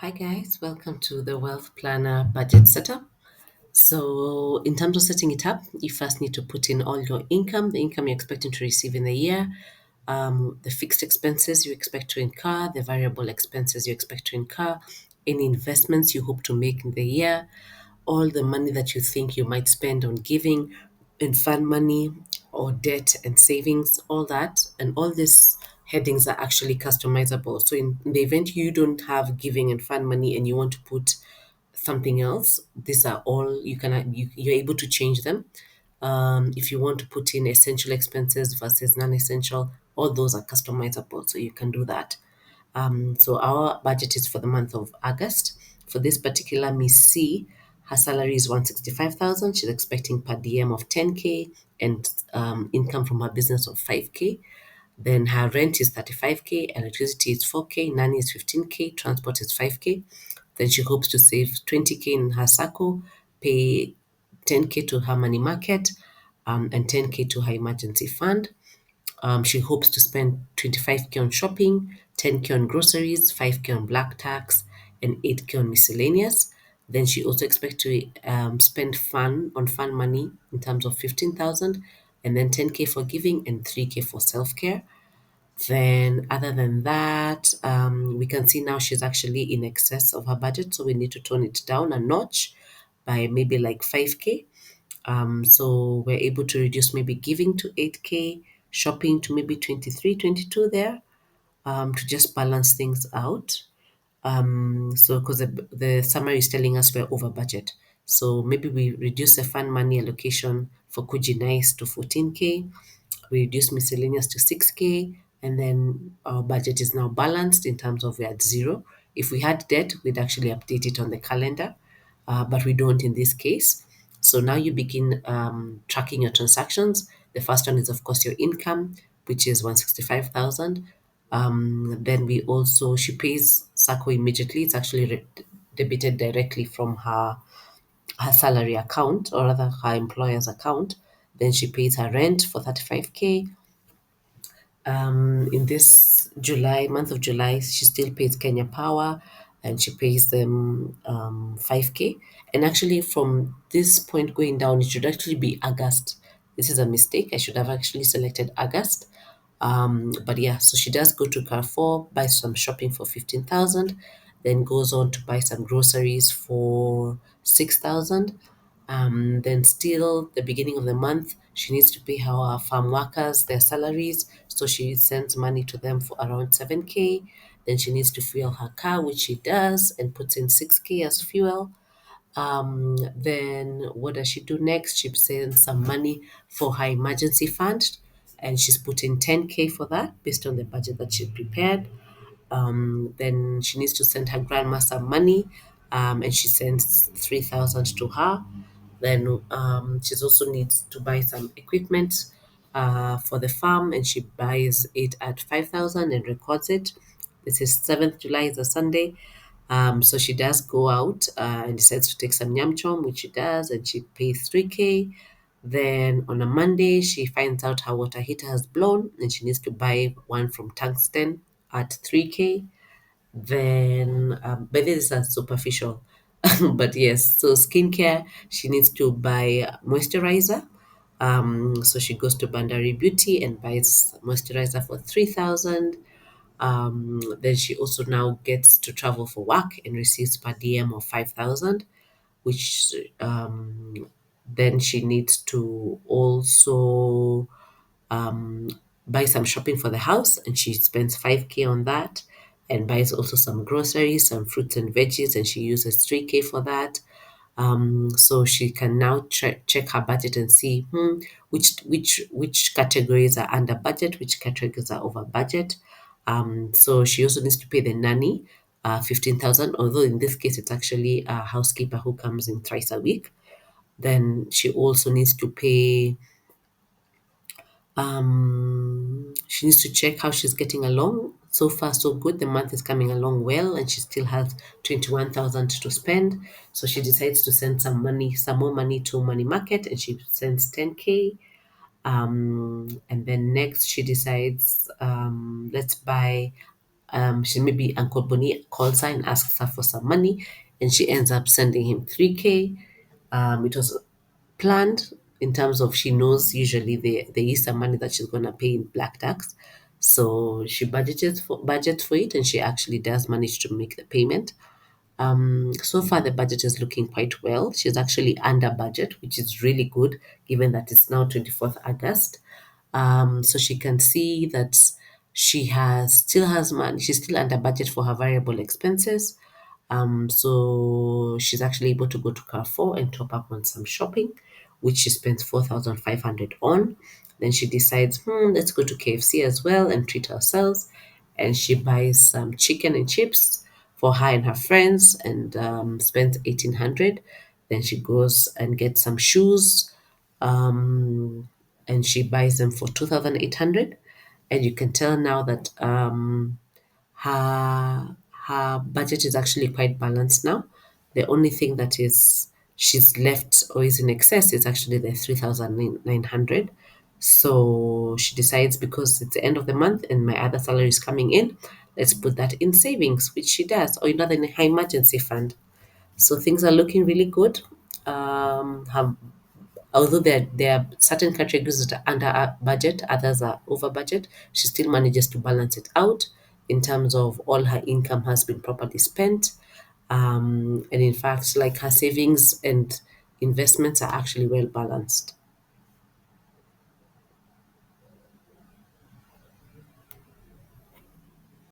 Hi guys, welcome to the Wealth Planner Budget Setup. So, in terms of setting it up, you first need to put in all your income, the income you're expecting to receive in the year, the fixed expenses you expect to incur, the variable expenses you expect to incur, any investments you hope to make in the year, all the money that you think you might spend on giving and fund money or debt and savings, all that. And all these headings are actually customizable. So, in the event you don't have giving and fund money and you want to put something else, these are all you're able to change them. If you want to put in essential expenses versus non-essential, all those are customizable, so you can do that. So our budget is for the month of August. For this particular Miss C, her salary is 165,000. She's expecting per diem of 10K and income from her business of 5K. Then her rent is 35K, electricity is 4K, nanny is 15K, transport is 5K. Then she hopes to save 20K in her SACCO, pay 10K to her money market, and 10K to her emergency fund. She hopes to spend 25K on shopping, 10K on groceries, 5K on black tax, and 8K on miscellaneous. Then she also expects to spend fun money in terms of 15,000, and then 10K for giving and 3K for self-care. Then, other than that, we can see now she's actually in excess of her budget, so we need to tone it down a notch by maybe like 5K. So we're able to reduce maybe giving to 8K, shopping to maybe 23, 22 there, to just balance things out. So because the summary is telling us we're over budget. So maybe we reduce the fund money allocation for Kuji Nice to 14K, we reduced miscellaneous to 6K, and then our budget is now balanced in terms of we're at zero. If we had debt, we'd actually update it on the calendar, but we don't in this case. So now you begin tracking your transactions. The first one is, of course, your income, which is 165,000. Then she pays SACCO immediately. It's actually debited directly from her salary account, or rather her employer's account. Then she pays her rent for 35K. In this month of July, she still pays Kenya Power and she pays them 5K. And actually, from this point going down, it should actually be August. This is a mistake. I should have actually selected August. But yeah, so she does go to Carrefour, buys some shopping for 15,000, then goes on to buy some groceries for 6,000. Then still the beginning of the month, she needs to pay her farm workers their salaries. So she sends money to them for around 7K. Then she needs to fuel her car, which she does, and puts in 6K as fuel. Then what does she do next? She sends some money for her emergency fund, and she's put in 10K for that based on the budget that she prepared. Then she needs to send her grandma some money, and she sends 3,000 to her. Then she's also needs to buy some equipment for the farm, and she buys it at 5,000 and records it. This is 7th July, is a Sunday. So she does go out and decides to take some yam chom, which she does, and she pays 3K. Then on a Monday, she finds out her water heater has blown and she needs to buy one from Tungsten at 3K. Then, but this is superficial. But yes, so skincare, she needs to buy moisturizer. So she goes to Bandari Beauty and buys moisturizer for 3,000. Then she also now gets to travel for work and receives per diem of 5,000, which then she needs to also um, buy some shopping for the house, and she spends 5K on that, and buys also some groceries, some fruits and veggies, and she uses 3K for that. So she can now check her budget and see which categories are under budget, which categories are over budget. So she also needs to pay the nanny 15,000, although in this case it's actually a housekeeper who comes in thrice a week. Then she also needs to pay she needs to check how she's getting along. So far, so good. The month is coming along well, and she still has 21,000 to spend. So she decides to send some more money to money market, and she sends 10K. And then next, she decides, let's buy. She maybe Uncle Bonnie calls her and asks her for some money, and she ends up sending him 3K. It was planned in terms of she knows usually there is some money that she's gonna pay in black tax. So she budgets for it, and she actually does manage to make the payment. So far, the budget is looking quite well. She's actually under budget, which is really good given that it's now 24th August. So she can see that still has money. She's still under budget for her variable expenses. So she's actually able to go to Carrefour and top up on some shopping, which she spends 4,500 on. Then she decides, let's go to KFC as well and treat ourselves. And she buys some chicken and chips for her and her friends and spends 1,800. Then she goes and gets some shoes, um, and she buys them for 2,800. And you can tell now that her budget is actually quite balanced now. The only thing that is she's left or is in excess is actually the 3,900. So she decides, because it's the end of the month and my other salary is coming in, let's put that in savings, which she does, or another in a high emergency fund. So things are looking really good. Her Although there are certain categories that are under budget, others are over budget, she still manages to balance it out in terms of all her income has been properly spent. And in fact, like, her savings and investments are actually well balanced.